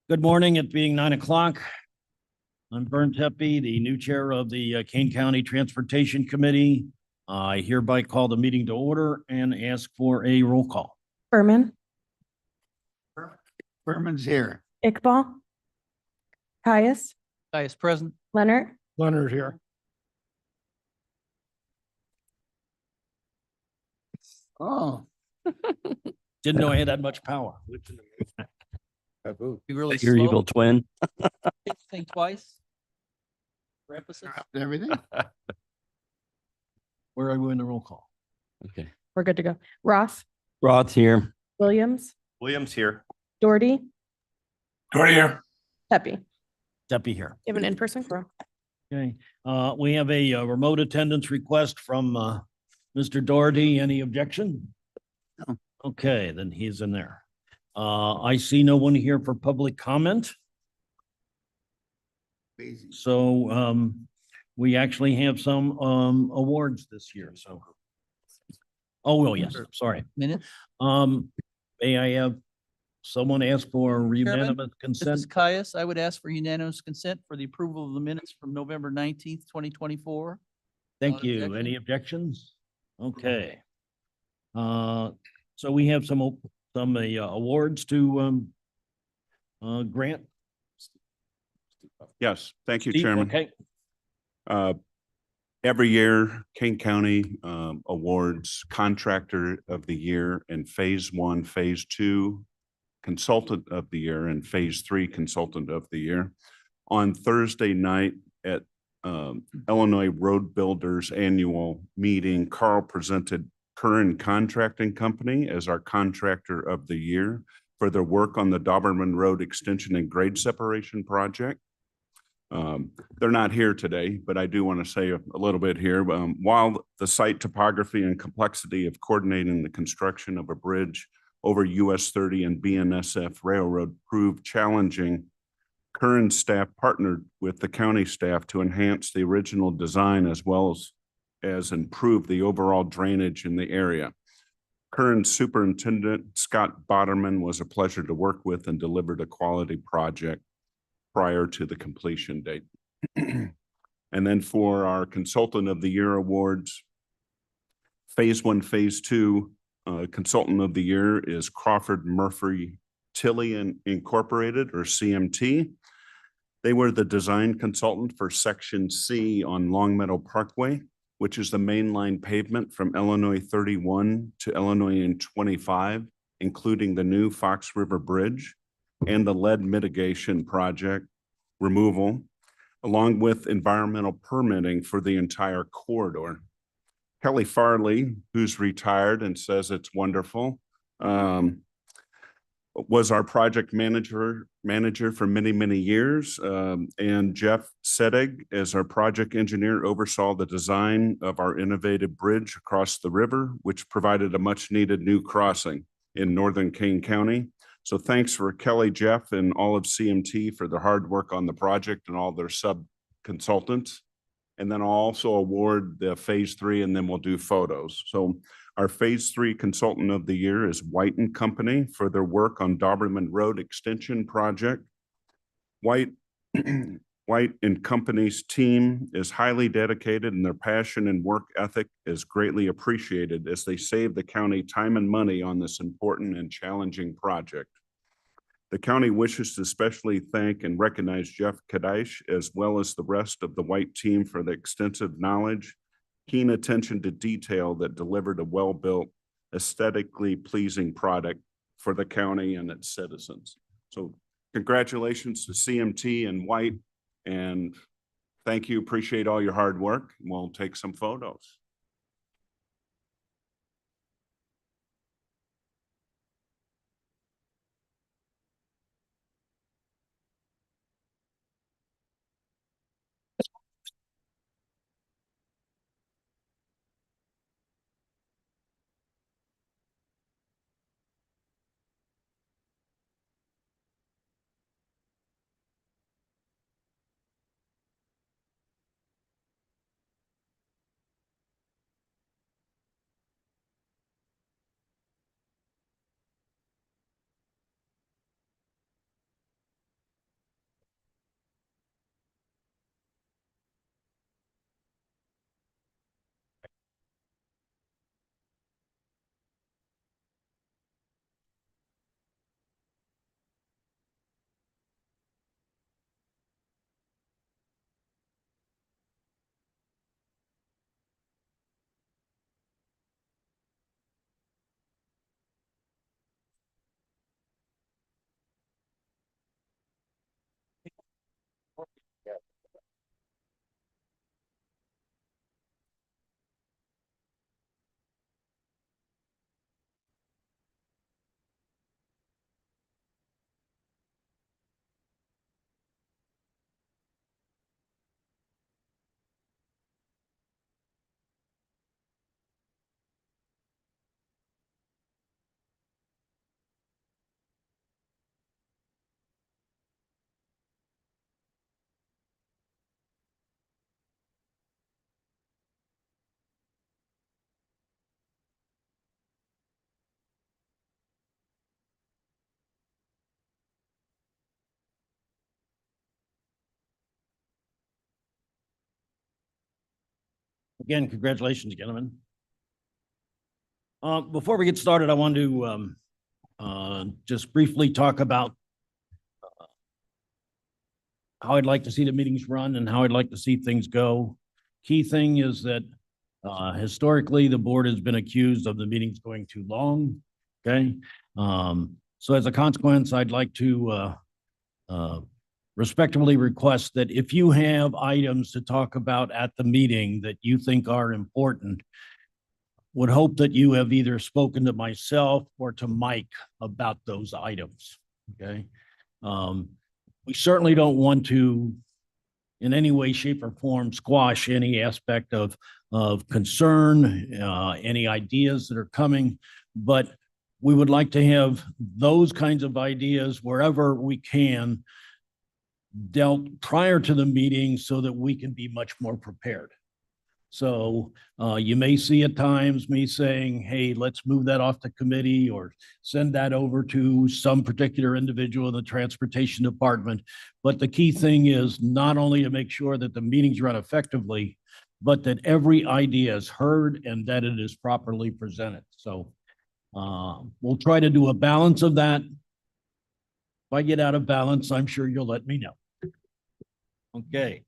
Good morning, it being 9 o'clock. I'm Vern Tepe, the new chair of the Kane County Transportation Committee. I hereby call the meeting to order and ask for a roll call. Berman, Berman's here. Iqbal, Caius, Caius present. Leonard, Leonard here. Oh. Didn't know I had that much power. You really Your slow. evil twin. Think twice. For emphasis. Everything? Where are we in the roll call? Okay. we're good to go. Roth, Rod's here. Williams, Williams here. Doherty, Right here. Pepe. Tepe here. You have an in-person quorum. Okay, we have a remote attendance request from Mr. Doherty. Any objection? No. Okay, then he's in there. I see no one here for public comment. So we actually have some awards this year, so. Oh, well, yes, sorry. Minutes. May I have someone ask for unanimous This consent? is Caius. I would ask for unanimous consent for the approval of the minutes from November 19th, 2024. Thank Without you. objection. Any objections? Okay. So we have some awards to grant. Yes, thank you, Steve, Chairman. Okay, Every year, Kane County awards Contractor of the Year in Phase 1, Phase 2, Consultant of the Year, and Phase 3 Consultant of the Year. On Thursday night at Illinois Road Builders Annual Meeting, Carl presented Curran Contracting Company as our Contractor of the Year for their work on the Doberman Road Extension and Grade Separation Project. They're not here today, but I do want to say a little bit here. While the site topography and complexity of coordinating the construction of a bridge over US 30 and BNSF Railroad proved challenging, Curran staff partnered with the county staff to enhance the original design as well as improve the overall drainage in the area. Curran Superintendent Scott Boderman was a pleasure to work with and delivered a quality project prior to the completion date. And then for our Consultant of the Year awards, Phase 1, Phase 2 Consultant of the Year is Crawford Murphy Tilley Incorporated, or CMT. They were the design consultant for Section C on Long Meadow Parkway, which is the mainline pavement from Illinois 31 to Illinois 25, including the new Fox River Bridge and the lead mitigation project removal, along with environmental permitting for the entire corridor. Kelly Farley, who's retired and says it's wonderful, was our project manager for many, many years. And Jeff Sedig, as our project engineer, oversaw the design of our innovative bridge across the river, which provided a much needed new crossing in northern Kane County. So thanks for Kelly, Jeff, and all of CMT for their hard work on the project and all their sub-consultants. And then I'll also award the Phase 3, and then we'll do photos. So our Phase 3 Consultant of the Year is White & Company for their work on Doberman Road Extension Project. White & Company's team is highly dedicated, and their passion and work ethic is greatly appreciated as they save the county time and money on this important and challenging project. The county wishes to especially thank and recognize Jeff Kadish, as well as the rest of the White team, for the extensive knowledge, keen attention to detail that delivered a well-built, aesthetically pleasing product for the county and its citizens. So congratulations to CMT and White, and thank you. Appreciate all your hard work. We'll take some photos. Again, congratulations, gentlemen. Before we get started, I want to just briefly talk about how I'd like to see the meetings run and how I'd like to see things go. Key thing is that historically, the board has been accused of the meetings going too long, okay? So as a consequence, I'd like to respectfully request that if you have items to talk about at the meeting that you think are important, would hope that you have either spoken to myself or to Mike about those items, okay? We certainly don't want to, in any way, shape, or form, squash any aspect of concern, any ideas that are coming, but we would like to have those kinds of ideas wherever we can dealt prior to the meeting so that we can be much more prepared. So you may see at times me saying, hey, let's move that off the committee or send that over to some particular individual in the transportation department. But the key thing is not only to make sure that the meetings run effectively, but that every idea is heard and that it is properly presented. So we'll try to do a balance of that. If I get out of balance, I'm sure you'll let me know. Okay.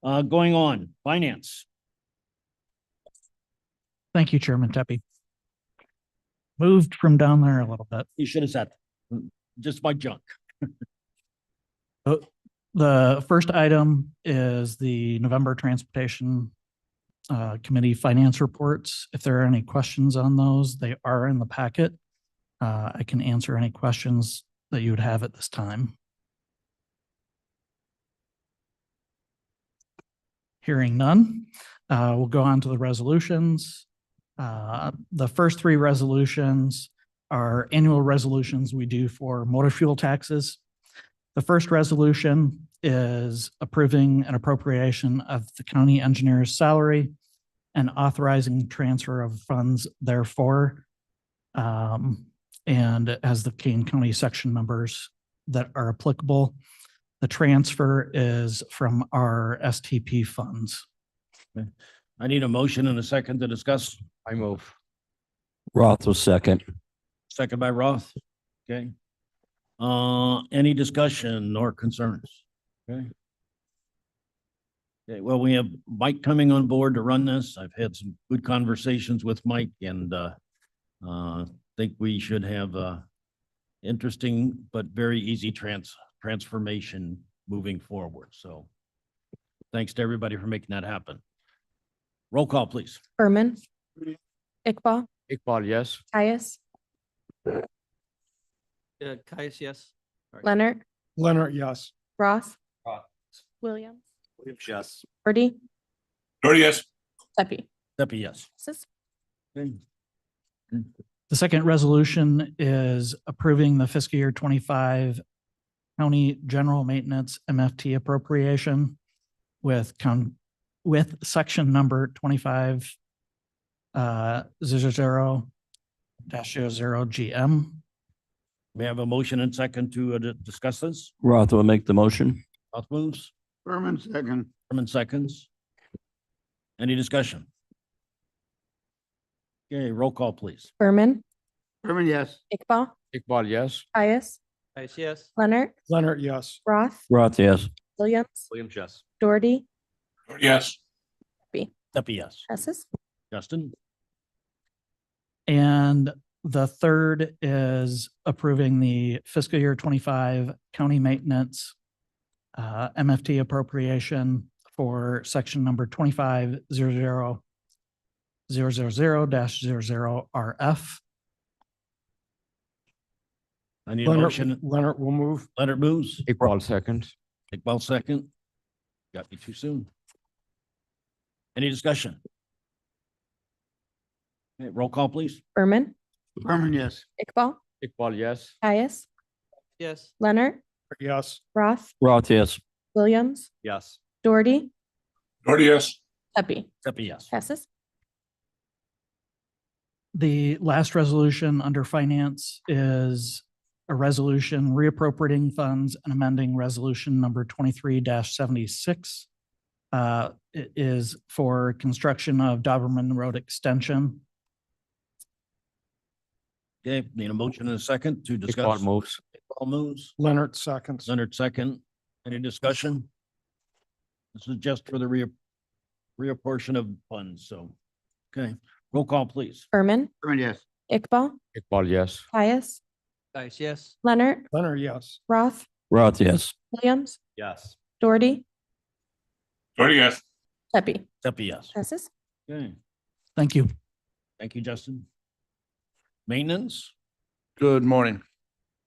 Going on, finance. Thank you, Chairman Tepe. Moved from down there a little bit. You should have said just my junk. The first item is the November Transportation Committee Finance Reports. If there are any questions on those, they are in the packet. I can answer any questions that you would have at this time. Hearing none, we'll go on to the resolutions. The first three resolutions are annual resolutions we do for motor fuel taxes. The first resolution is approving an appropriation of the county engineer's salary and authorizing transfer of funds therefore. And as the Kane County section numbers that are applicable, the transfer is from our STP funds. I need a motion and a second to discuss. I move. Roth will second. Second by Roth. Okay. Any discussion or concerns? Okay. Okay, well, we have Mike coming on board to run this. I've had some good conversations with Mike and think we should have interesting but very easy transformation moving forward. So thanks to everybody for making that happen. Roll call, please. Berman. Iqbal. Iqbal, yes. Caius. Caius, yes. Leonard. Leonard, yes. Roth. Roth. Williams. Williams, yes. Doherty. Doherty, yes. Pepe. Pepe, yes. Passes. Okay. The second resolution is approving the fiscal year 25 county general maintenance MFT appropriation with section number 25 00 GM. We have a motion and second to discuss this. Roth will make the motion. Roth moves. Berman, second. Berman seconds. Any discussion? Okay, roll call, please. Berman. Berman, yes. Iqbal. Iqbal, yes. Caius. Caius, yes. Leonard. Leonard, yes. Roth. Roth, yes. Williams. Williams, yes. Doherty. Yes. Pepe, yes. Passes. Justin? And the third is approving the fiscal year 25 county maintenance MFT appropriation for section number 25 00 RF. I need a motion. Leonard will move. Leonard moves. Iqbal, second. Iqbal second. Got me too soon. Any discussion? Okay, roll call, please. Berman. Berman, yes. Iqbal. Iqbal, yes. Caius. Yes. Leonard. Yes. Roth. Roth, yes. Williams. Yes. Doherty. Doherty, yes. Pepe. Pepe, yes. Passes. The last resolution under finance is a resolution reappropriating funds and amending resolution number 23-76 is for construction of Doberman Road Extension. Okay, need a motion and a second to Iqbal discuss. moves. Iqbal moves. Leonard seconds. Leonard second. Any discussion? This is just for the reapportion of funds, so, okay, roll call, please. Berman, Berman, yes. Iqbal, Iqbal, yes. Tyus, Tyus, yes. Leonard, Leonard, yes. Roth, Roth, yes. Williams, Yes. Doherty, Doherty, yes. Pepe. Steffi, yes. Passes. Okay, Thank you. thank you, Justin. Maintenance? Good morning.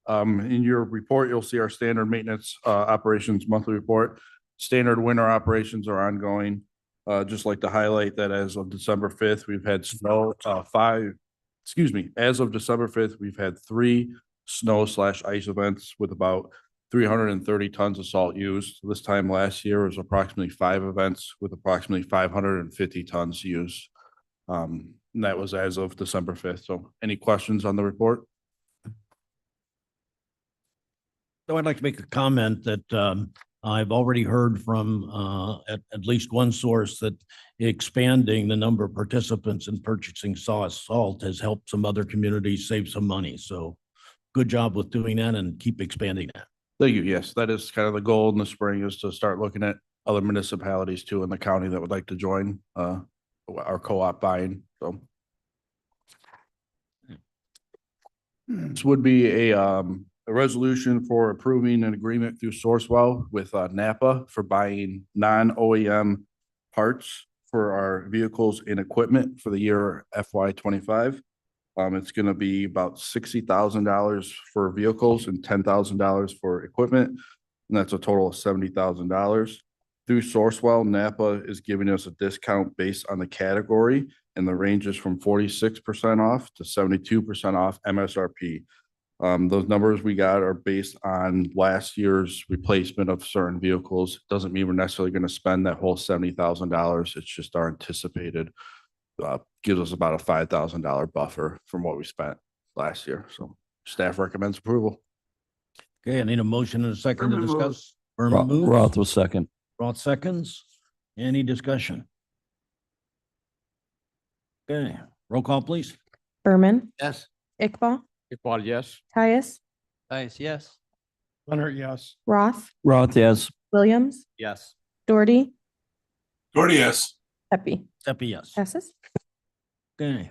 In your report, you'll see our standard maintenance, operations monthly report. Standard winter operations are ongoing. Just like to highlight that as of December 5th, we've had snow, as of December 5th, we've had 3 snow/ice events with about 330 tons of salt used. This time last year was approximately 5 events with approximately 550 tons used. And that was as of December 5th. So any questions on the report? So I'd like to make a comment that I've already heard from at least one source that expanding the number of participants in purchasing salt has helped some other communities save some money. So good job with doing that and keep expanding that. Thank you. Yes, that is kind of the goal in the spring, is to start looking at other municipalities too in the county that would like to join our co-op buying, so. This would be a resolution for approving an agreement through Sourcewell with Napa for buying non-OEM parts for our vehicles and equipment for the year FY 25. It's gonna be about $60,000 for vehicles and $10,000 for equipment, and that's a total of $70,000. Through Sourcewell, Napa is giving us a discount based on the category, and the range is from 46% off to 72% off MSRP. Those numbers we got are based on last year's replacement of certain vehicles. Doesn't mean we're necessarily gonna spend that whole $70,000. It's just our anticipated, gives us about a $5,000 buffer from what we spent last year. So staff recommends approval. Okay, I need a motion and a second to Berman moves. discuss. Berman moves. Roth will second. Roth seconds. Any discussion? Okay, roll call, please. Berman, Yes. Iqbal, Iqbal, yes. Tyus, Tyus, yes. Leonard, yes. Roth, Roth, yes. Williams, Yes. Doherty, Doherty, yes. Pepe. Steffi, yes. Passes. Okay.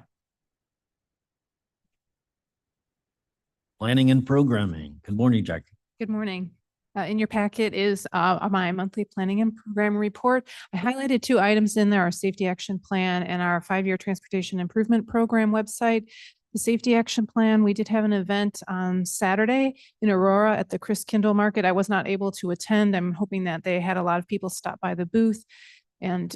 Planning and programming. Good morning, Jackie. Good morning. In your packet is my monthly planning and program report. I highlighted 2 items in there, our safety action plan and our 5-year transportation improvement program website. The safety action plan, we did have an event on Saturday in Aurora at the Chris Kindle Market. I was not able to attend. I'm hoping that they had a lot of people stop by the booth and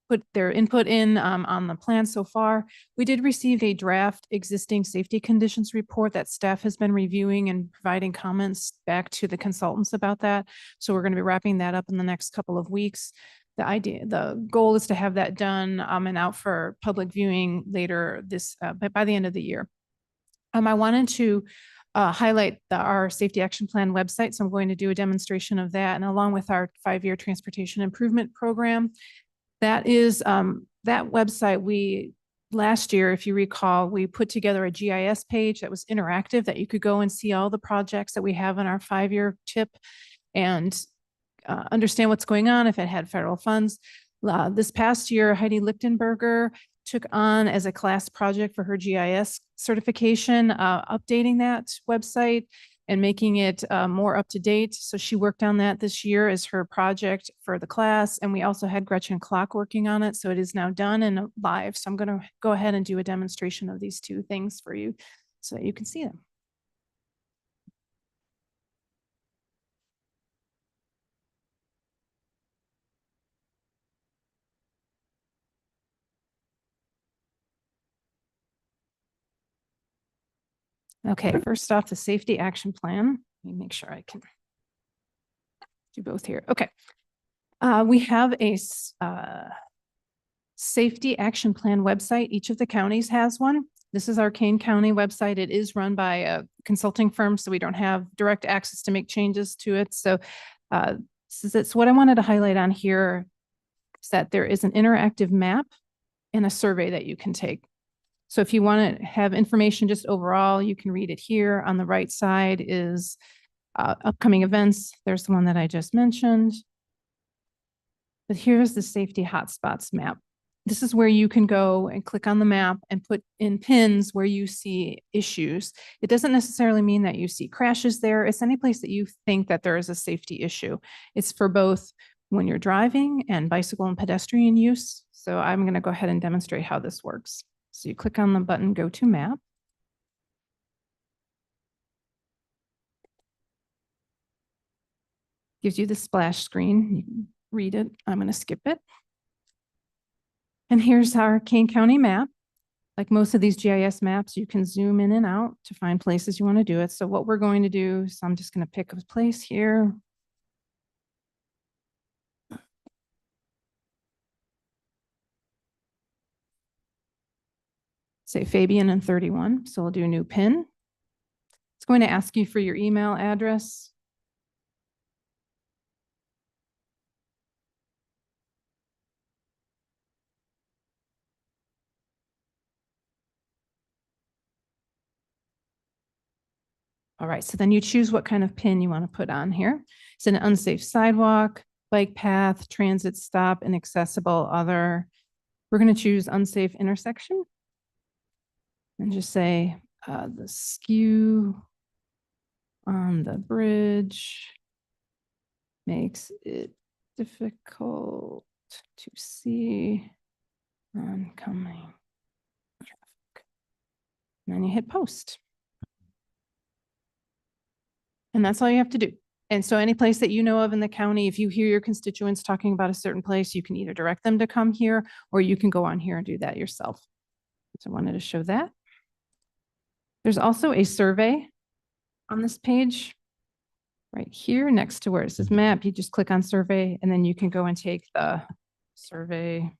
put their input in on the plan so far. We did receive a draft existing safety conditions report that staff has been reviewing and providing comments back to the consultants about that. So we're going to be wrapping that up in the next couple of weeks. The goal is to have that done and out for public viewing later by the end of the year. I wanted to highlight our safety action plan website. So I'm going to do a demonstration of that, and along with our 5-year transportation improvement program. That is that website. Last year, if you recall, we put together a GIS page that was interactive that you could go and see all the projects that we have in our 5-year TIP and understand what's going on if it had federal funds. This past year, Heidi Lichtenberger took on as a class project for her GIS certification, updating that website and making it more up to date. So she worked on that this year as her project for the class. And we also had Gretchen Klock working on it. So it is now done and live. So I'm going to go ahead and do a demonstration of these 2 things for you so that you can see them. Okay, first off, the safety action plan. Let me make sure I can do both here. Okay. We have a safety action plan website. Each of the counties has one. This is our Kane County website. It is run by a consulting firm, so we don't have direct access to make changes to it. So it's what I wanted to highlight on here is that there is an interactive map and a survey that you can take. So if you want to have information just overall, you can read it here. On the right side is upcoming events. There's the one that I just mentioned. But here's the safety hotspots map. This is where you can go and click on the map and put in pins where you see issues. It doesn't necessarily mean that you see crashes there. It's any place that you think that there is a safety issue. It's for both when you're driving and bicycle and pedestrian use. So I'm going to go ahead and demonstrate how this works. So you click on the button, go to map. Gives you the splash screen. You can read it. I'm going to skip it. And here's our Kane County map. Like most of these GIS maps, you can zoom in and out to find places you want to do it. So what we're going to do is I'm just going to pick a place here. Say Fabian and 31. So we'll do a new pin. It's going to ask you for your email address. All right, so then you choose what kind of pin you want to put on here. It's an unsafe sidewalk, bike path, transit stop, inaccessible, other. We're going to choose unsafe intersection. And just say the skew on the bridge makes it difficult to see oncoming traffic. And then you hit post. And that's all you have to do. And so any place that you know of in the county, if you hear your constituents talking about a certain place, you can either direct them to come here or you can go on here and do that yourself. So I wanted to show that. There's also a survey on this page right here next to where it says map. You just click on survey and then you can go and take the survey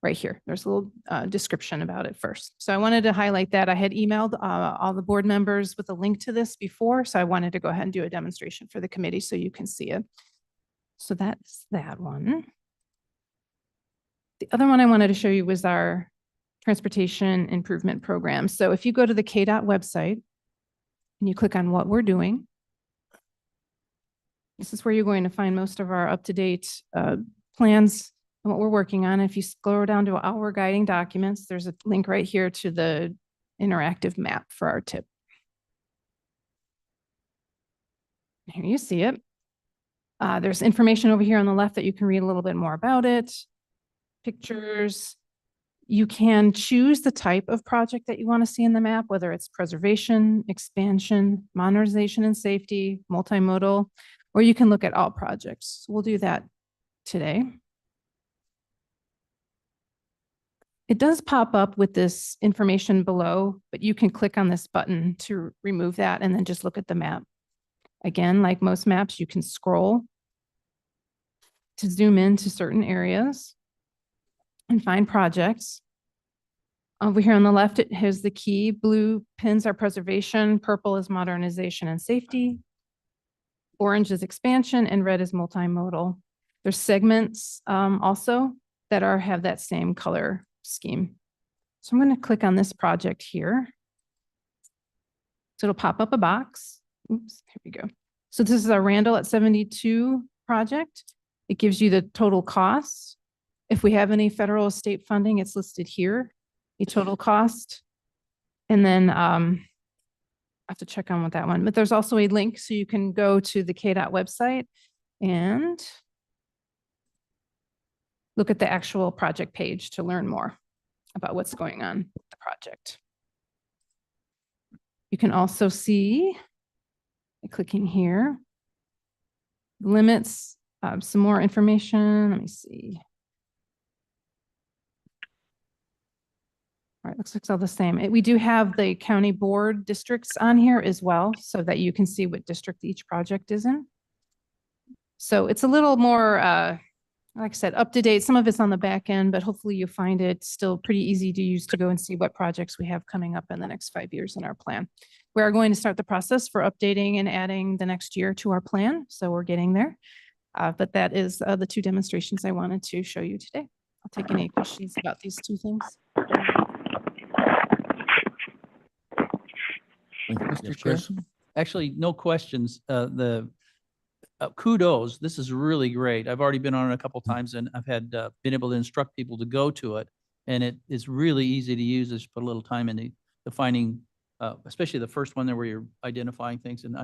right here. There's a little description about it first. So I wanted to highlight that. I had emailed all the board members with a link to this before, so I wanted to go ahead and do a demonstration for the committee so you can see it. So that's that one. The other one I wanted to show you was our transportation improvement program. So if you go to the KDOT website and you click on what we're doing, this is where you're going to find most of our up-to-date plans and what we're working on. If you scroll down to our guiding documents, there's a link right here to the interactive map for our tip. Here you see it. There's information over here on the left that you can read a little bit more about it. Pictures. You can choose the type of project that you want to see in the map, whether it's preservation, expansion, modernization and safety, multimodal, or you can look at all projects. We'll do that today. It does pop up with this information below, but you can click on this button to remove that and then just look at the map. Again, like most maps, you can scroll to zoom into certain areas and find projects. Over here on the left, it has the key. Blue pins are preservation, purple is modernization and safety, orange is expansion, and red is multimodal. There's segments also that have that same color scheme. So I'm going to click on this project here. So it'll pop up a box. Oops, here we go. So this is our Randall at 72 project. It gives you the total cost. If we have any federal or state funding, it's listed here, a total cost. And then I have to check on with that one, but there's also a link so you can go to the KDOT website and look at the actual project page to learn more about what's going on with the project. You can also see, by clicking here, limits, some more information. Let me see. All right, looks like it's all the same. We do have the county board districts on here as well, so that you can see what district each project is in. So it's a little more, like I said, up to date. Some of it's on the back end, but hopefully you find it still pretty easy to use to go and see what projects we have coming up in the next 5 years in our plan. We are going to start the process for updating and adding the next year to our plan. So we're getting there. But that is the two demonstrations I wanted to show you today. I'll take any questions about these two things. Yes, Mr. Chair, Chris? actually, no questions. Kudos. This is really great. I've already been on it a couple times and I've had been able to instruct people to go to it. And it is really easy to use. Just put a little time into the finding, especially the first one there where you're identifying things. And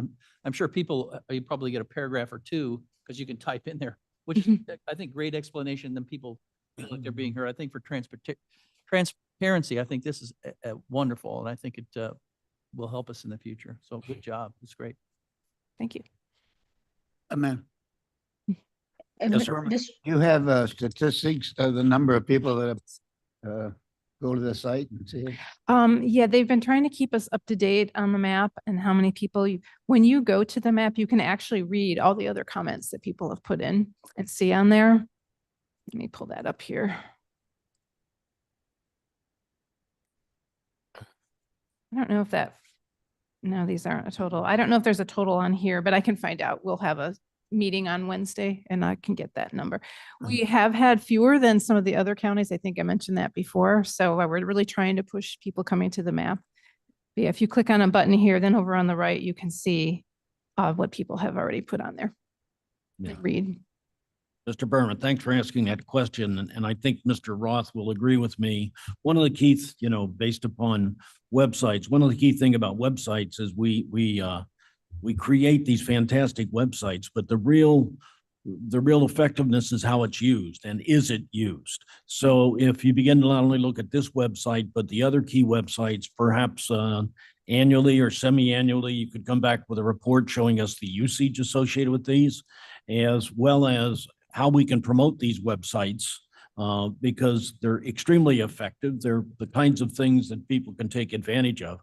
I'm sure people, you probably get a paragraph or two because you can type in there, which I think great explanation. Then people feel like they're being heard. I think for transparency, I think this is wonderful. And I think it will help us in the future. So good job. It's great. Thank you. Amen. And Yes, sir. do you have statistics of the number of people that go to the site and see it? Yeah, they've been trying to keep us up to date on the map and how many people when you go to the map, you can actually read all the other comments that people have put in and see on there. Let me pull that up here. I don't know if no, these aren't a total. I don't know if there's a total on here, but I can find out. We'll have a meeting on Wednesday and I can get that number. We have had fewer than some of the other counties. I think I mentioned that before. So we're really trying to push people coming to the map. But yeah, if you click on a button here, then over on the right, you can see what people have already put on there. Yeah. Read. Mr. Berman, thanks for asking that question. And I think Mr. Roth will agree with me. One of the key, based upon websites, one of the key thing about websites is we create these fantastic websites, but the real effectiveness is how it's used and is it used? So if you begin to not only look at this website, but the other key websites, perhaps annually or semi-annually, you could come back with a report showing us the usage associated with these, as well as how we can promote these websites because they're extremely effective. They're the kinds of things that people can take advantage of,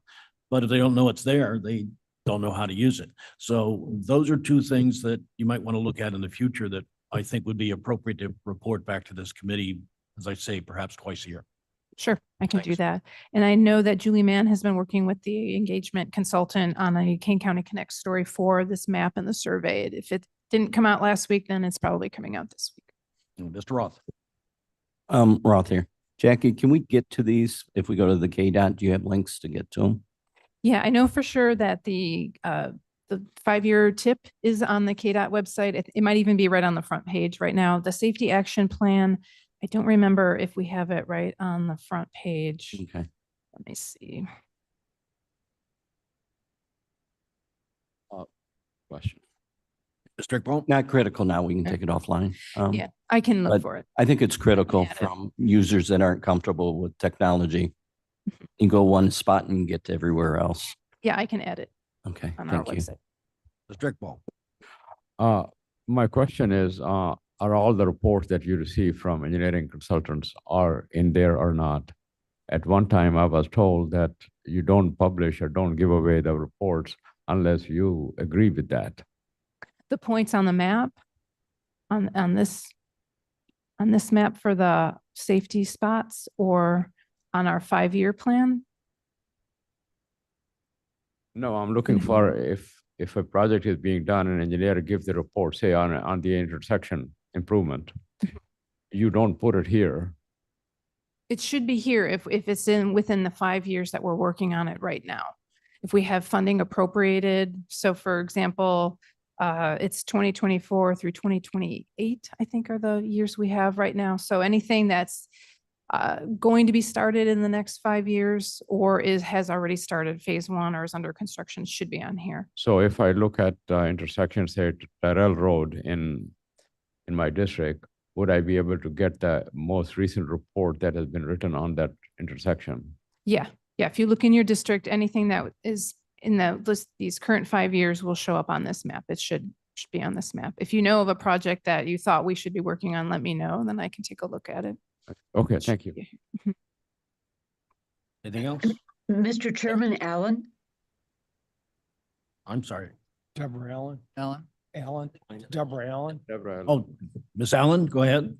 but if they don't know it's there, they don't know how to use it. So those are two things that you might want to look at in the future that I think would be appropriate to report back to this committee, as I say, perhaps twice a year. Sure, I can do Thanks. that. And I know that Julie Mann has been working with the engagement consultant on a Kane County Connect story for this map and the survey. If it didn't come out last week, then it's probably coming out this week. Mr. Roth. Roth here. Jackie, can we get to these? If we go to the KDOT, do you have links to get to them? Yeah, I know for sure that the 5-year tip is on the KDOT website. It might even be right on the front page right now. The safety action plan, I don't remember if we have it right on the front page. Okay. Let me see. Question. Mr. Iqbal? Not critical now. We can take it offline. Yeah, I can look but for it. I think it's critical Add it. from users that aren't comfortable with technology. You go one spot and get to everywhere else. Yeah, I can add it Okay, on our thank you. website. Mr. Iqbal? My question is, are all the reports that you receive from engineering consultants are in there or not? At one time, I was told that you don't publish or don't give away the reports unless you agree with that. The points on the map, on this map for the safety spots or on our 5-year plan? No, I'm looking for if a project is being done, an engineer gives the report, say on the intersection improvement. You don't put it here. It should be here if it's within the 5 years that we're working on it right now. If we have funding appropriated, so for example, it's 2024 through 2028, I think are the years we have right now. So anything that's going to be started in the next 5 years or has already started phase 1 or is under construction should be on here. So if I look at intersections, say Tyrell Road in my district, would I be able to get the most recent report that has been written on that intersection? Yeah. If you look in your district, anything that is in the list, these current 5 years will show up on this map. It should be on this map. If you know of a project that you thought we should be working on, let me know, and then I can take a look at it. Okay, thank you. Anything else? Mr. Chairman, Alan? I'm sorry. Deborah Allen. Alan? Deborah Allen. Oh, Ms. Allen, go ahead.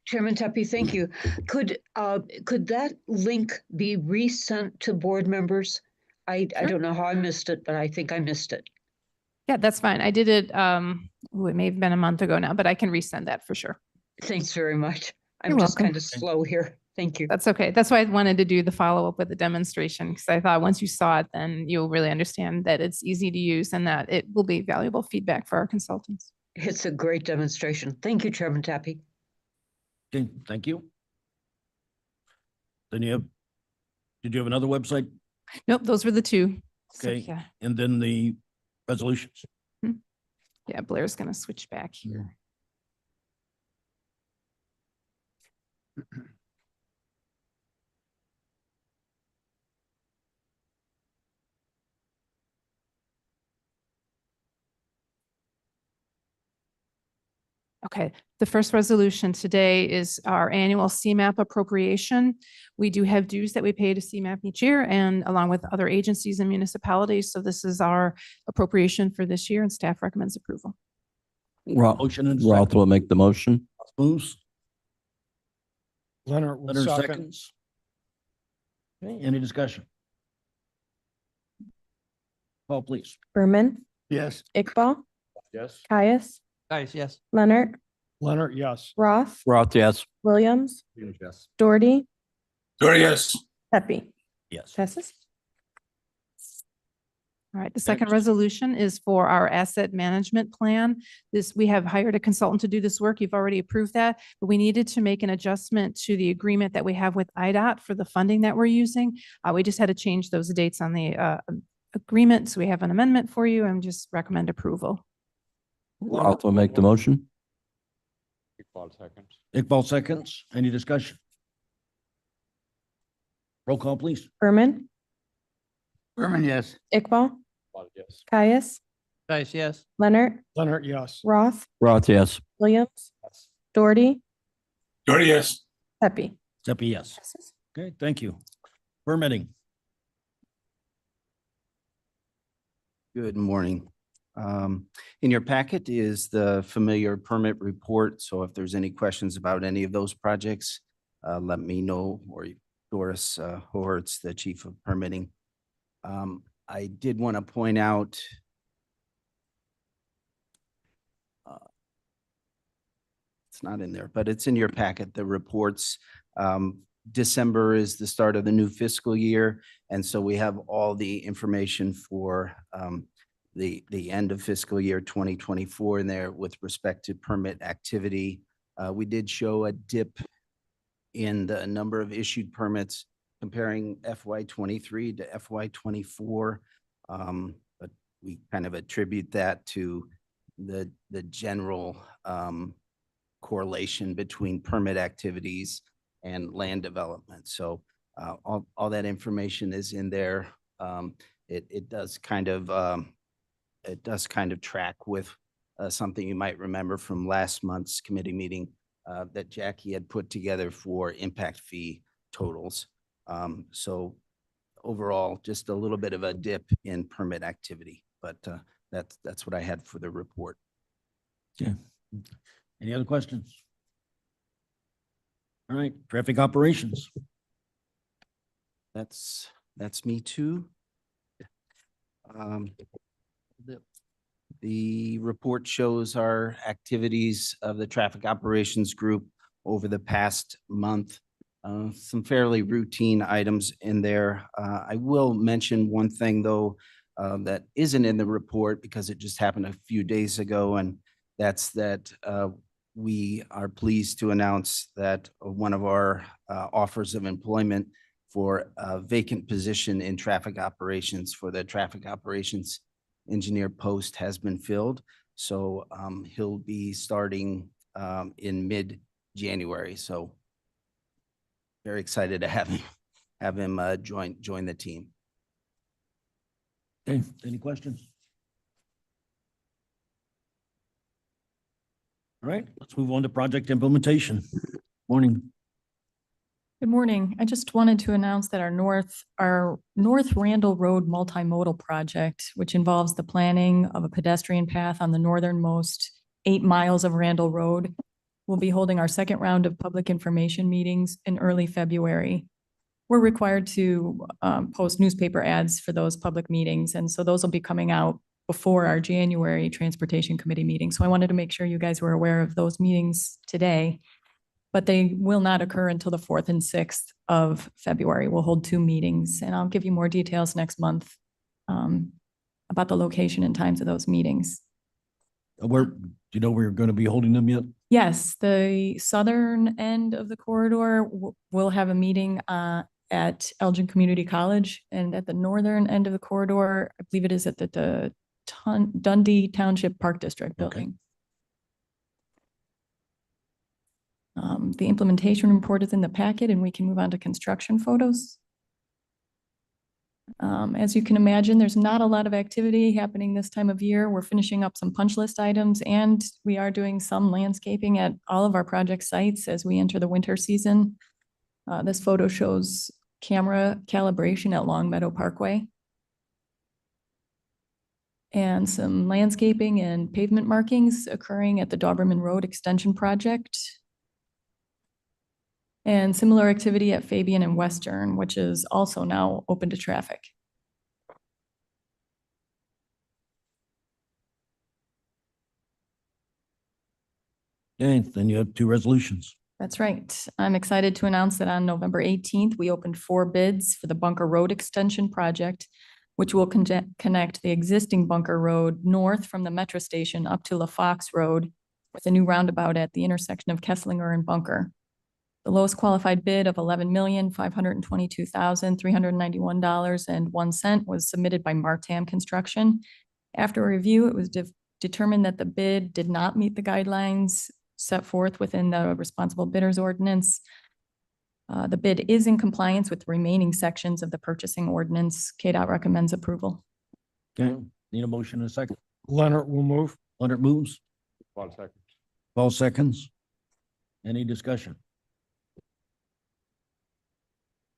Chairman Tuppy, thank you. Could that link be resent to board members? I don't know how I missed it, but I think I missed it. Yeah, that's fine. I did it, it may have been a month ago now, but I can resend that for sure. Thanks very much. You're I'm just welcome. kind of slow here. Thank you. That's okay. That's why I wanted to do the follow-up with the demonstration, because I thought once you saw it, then you'll really understand that it's easy to use and that it will be valuable feedback for our consultants. It's a great demonstration. Thank you, Chairman Tappy. Okay, thank you. Then did you have another website? Nope, those were the two. So, Okay. yeah, And then the resolutions? yeah, Blair's gonna switch back here. Okay, the first resolution today is our annual CMAP appropriation. We do have dues that we pay to CMAP each year and along with other agencies and municipalities. So this is our appropriation for this year and staff recommends approval. Roth, Motion and Roth second. will make the motion. Moves. Leonard will Leonard second. seconds. Okay, any discussion? Call please. Berman, Yes. Iqbal, Yes. Caius, Guys, yes. Leonard, Leonard, yes. Roth, Roth, yes. Williams, Yes. Doherty, Yes. Pepe. Yes. Passes. All right, the second Next. resolution is for our asset management plan. We have hired a consultant to do this work. You've already approved that, but we needed to make an adjustment to the agreement that we have with IDOT for the funding that we're using. We just had to change those dates on the agreement. So we have an amendment for you and just recommend approval. Roth will make the motion. Iqbal seconds. Iqbal seconds. Any discussion? Roll call please. Berman, Berman, yes. Iqbal, Iqbal, yes. Caius, Guys, yes. Leonard, Leonard, yes. Roth, Roth, yes. Williams, Doherty, Yes. Pepe. Steffi, yes. Passes. Okay, thank you. Permitting. Good morning. In your packet is the familiar permit report. So if there's any questions about any of those projects, let me know, or Doris Hortz, the chief of permitting. I did want to point out it's not in there, but it's in your packet, the reports. December is the start of the new fiscal year. And so we have all the information for the end of fiscal year 2024 in there with respect to permit activity. We did show a dip in the number of issued permits comparing FY '23 to FY '24. But we kind of attribute that to the general correlation between permit activities and land development. So all that information is in there. It does kind of track with something you might remember from last month's committee meeting that Jackie had put together for impact fee totals. So overall, just a little bit of a dip in permit activity, but that's what I had for the report. Any other questions? All right, traffic operations. That's me too. The report shows our activities of the traffic operations group over the past month. Some fairly routine items in there. I will mention one thing though, that isn't in the report because it just happened a few days ago, and that's that we are pleased to announce that one of our offers of employment for a vacant position in traffic operations for the traffic operations engineer post has been filled. So he'll be starting in mid-January. So very excited to have him join the team. Okay, any questions? All right, let's move on to project implementation. Morning. Good morning. I just wanted to announce that our North Randall Road multimodal project, which involves the planning of a pedestrian path on the northernmost 8 miles of Randall Road, will be holding our second round of public information meetings in early February. We're required to post newspaper ads for those public meetings, and so those will be coming out before our January Transportation Committee meeting. So I wanted to make sure you guys were aware of those meetings today. But they will not occur until the 4th and 6th of February. We'll hold 2 meetings, and I'll give you more details next month about the location and times of those meetings. Where, do you know where you're going to be holding them yet? Yes, the southern end of the corridor will have a meeting at Elgin Community College, and at the northern end of the corridor, I believe it is at the Dundee Township Park District building. The implementation report is in the packet, and we can move on to construction photos. As you can imagine, there's not a lot of activity happening this time of year. We're finishing up some punch list items, and we are doing some landscaping at all of our project sites as we enter the winter season. This photo shows camera calibration at Long Meadow Parkway, and some landscaping and pavement markings occurring at the Doberman Road Extension Project. And similar activity at Fabian and Western, which is also now open to traffic. Okay, then you have 2 resolutions. That's right. I'm excited to announce that on November 18th, we opened 4 bids for the Bunker Road Extension Project, which will connect the existing Bunker Road north from the metro station up to La Fox Road with a new roundabout at the intersection of Kesslinger and Bunker. The lowest qualified bid of $11,522,391.01 was submitted by Martam Construction. After a review, it was determined that the bid did not meet the guidelines set forth within the responsible bidders ordinance. The bid is in compliance with the remaining sections of the purchasing ordinance. KDOT recommends approval. Okay, need a motion and a second. Leonard will move. Leonard moves. Paul seconds. Paul seconds. Any discussion?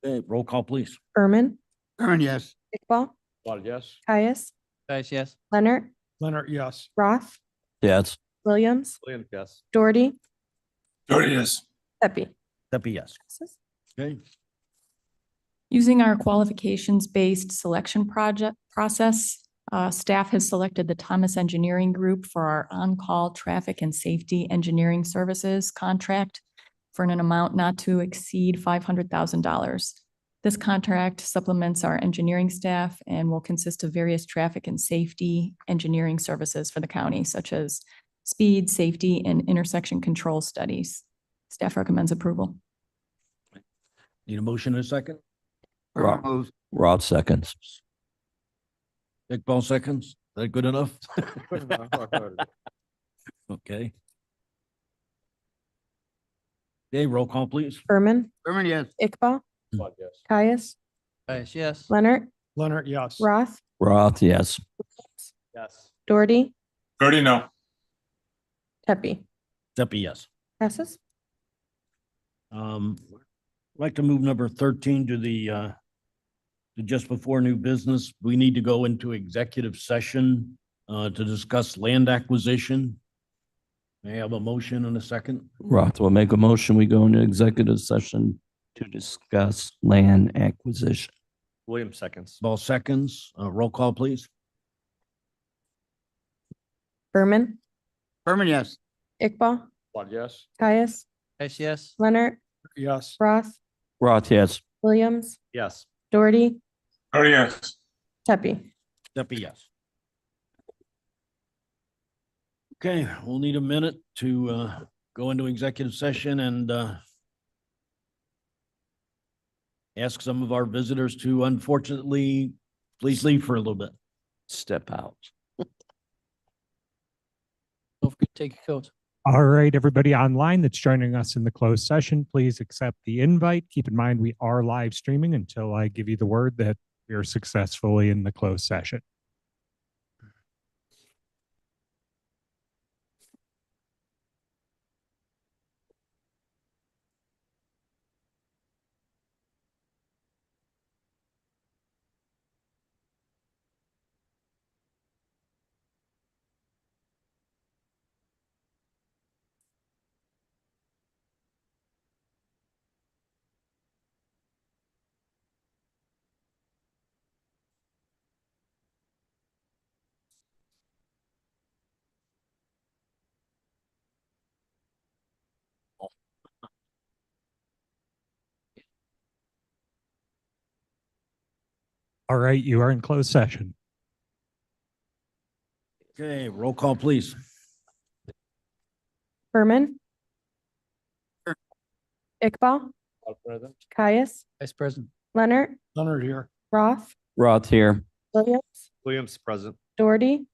Okay, roll call, please. Berman, Berman, yes. Iqbal, Paul, yes. Caius, Guys, yes. Leonard, Leonard, yes. Roth, Yes. Williams, Williams, yes. Doherty, Doherty, yes. Pepe. Pepe, yes. Okay, Using our qualifications-based selection process, staff has selected the Thomas Engineering Group for our on-call traffic and safety engineering services contract for an amount not to exceed $500,000. This contract supplements our engineering staff and will consist of various traffic and safety engineering services for the county, such as speed, safety, and intersection control studies. Staff recommends approval. need a motion and a second. Berman moves. Roth seconds. Iqbal seconds. Is that good enough? Okay. Okay, roll call, please. Berman, Berman, yes. Iqbal, Paul, yes. Caius, Guys, yes. Leonard, Leonard, yes. Roth, Roth, yes. Yes. Doherty, Doherty, no. Pepe. Pepe, yes. Passes. I'd like to move number 13 to to just before new business. We need to go into executive session to discuss land acquisition. May I have a motion and a second? Roth will make a motion. We go into executive session to discuss land acquisition. Williams seconds. Ball seconds. Roll call, please. Berman, Berman, yes. Iqbal, Paul, yes. Caius, Guys, yes. Leonard, Yes. Roth, Roth, yes. Williams, Yes. Doherty, Doherty, yes. Pepe. Pepe, yes. Okay, we'll need a minute to go into executive session and ask some of our visitors to unfortunately please leave for a little bit. Step out. Don't forget to take your coats. All right, everybody online that's joining us in the closed session, please accept the invite. Keep in mind, we are live streaming until I give you the word that we are successfully in the closed session. All right, you are in closed session. Okay, roll call, please. Berman. Iqbal, Caius, Vice President. Leonard, Leonard here. Roth, Roth here. Williams, Williams present. Doherty,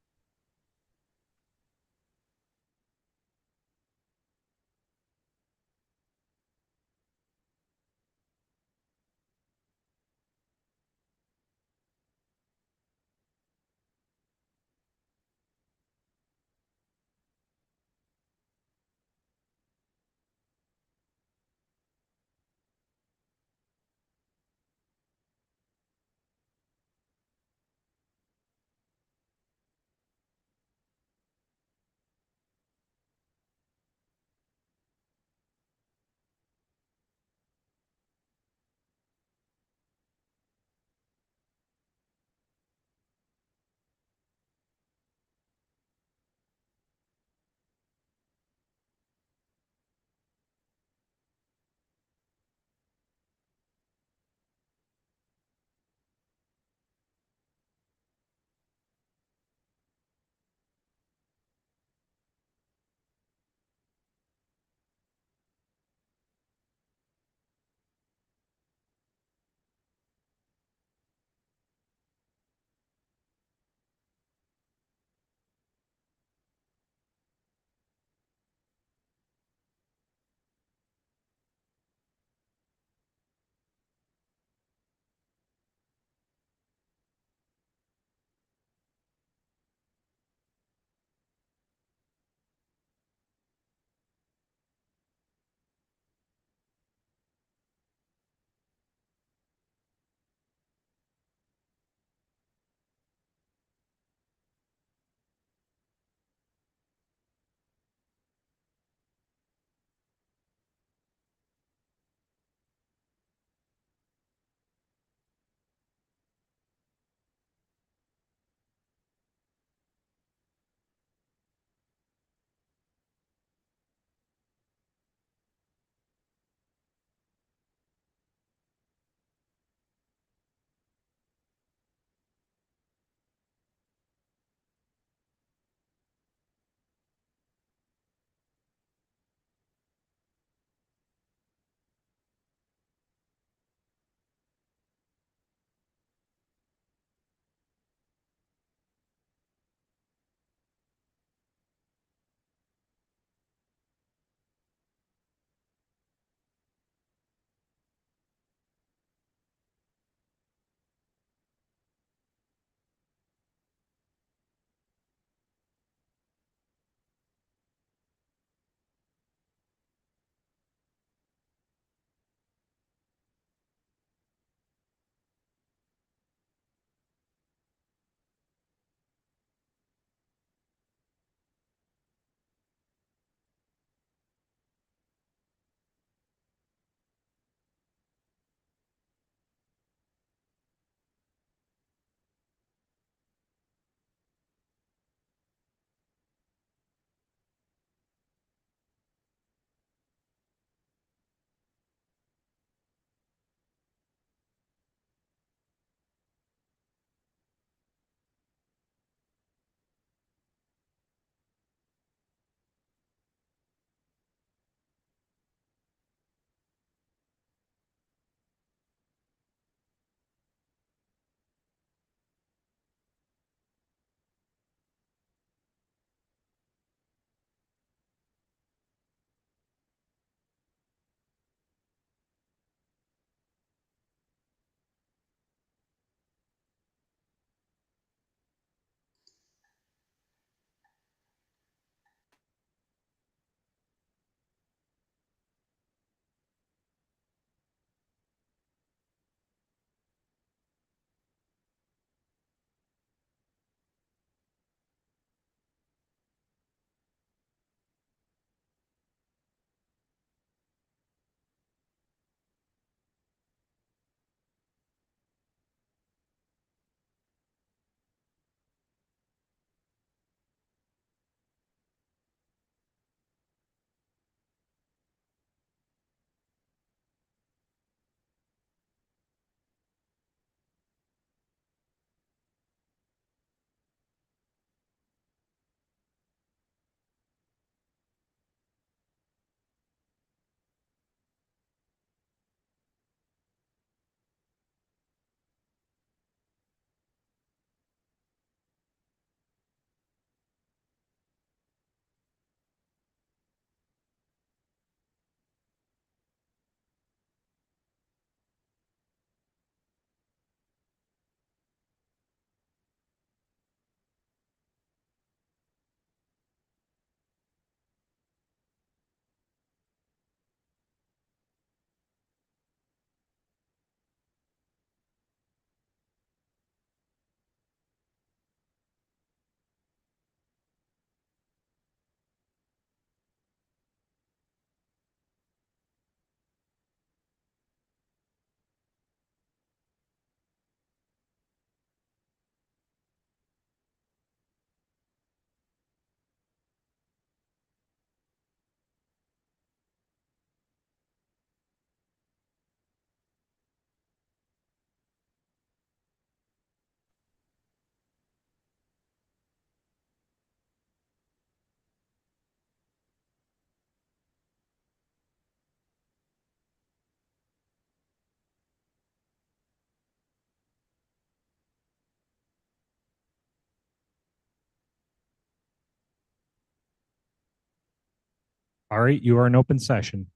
All right, you are in open session.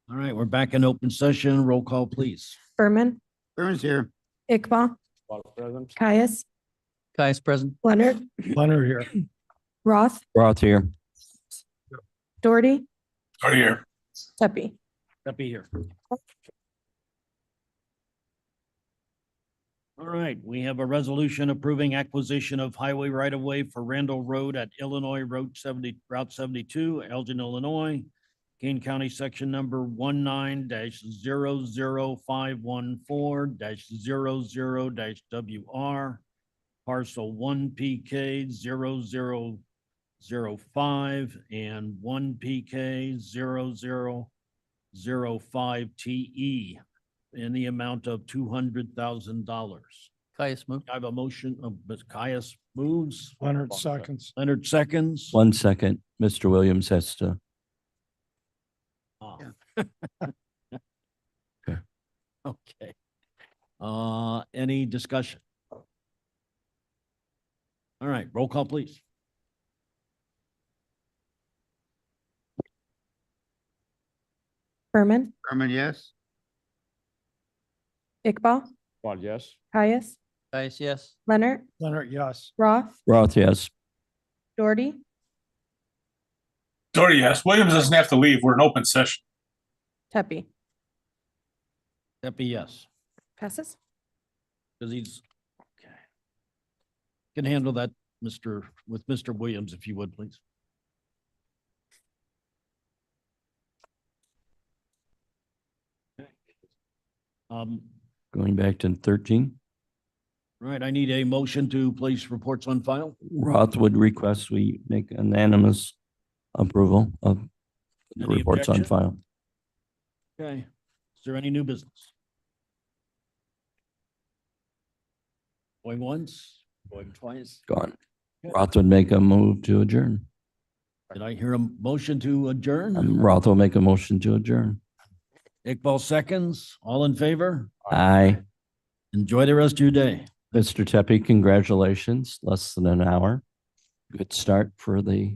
All right, we're back in open session. Roll call, please. Berman, Burns here. Iqbal, Caius, Caius present. Leonard, Leonard here. Roth, Roth here. Doherty, Doherty here. Pepe. Pepe here. All right, we have a resolution approving acquisition of highway right-of-way for Randall Road at Illinois Route 72, Elgin, Illinois. Kane County section number 19-00514-00-WR. Parcel 1PK0005 and 1PK0005TE in the amount of $200,000. Caius move. I have a motion of Ms. Caius moves. Leonard seconds. Leonard seconds. 1 second. Mr. Williams has to. Ah. Okay. Okay. Any discussion? All right, roll call, please. Berman, Berman, yes. Iqbal, Well, yes. Caius, Caius, yes. Leonard, Leonard, yes. Roth, Roth, yes. Doherty, Doherty, yes. Williams doesn't have to leave. We're in open session. Pepe. Pepe, yes, Passes. because he's, okay. Can handle that, with Mr. Williams, if you would, please. Um, Going back to 13. right, I need a motion to place reports on file. Roth would request we make unanimous approval of the Any reports on objection? file. Okay, is there any new business? Going once, going twice. Gone. Okay. Roth would make a move to adjourn. Did I hear a motion to adjourn? Roth will make a motion to adjourn. Iqbal seconds, all in favor? Aye. Enjoy the rest of your day. Mr. Tepe, congratulations. Less than an hour. Good start for the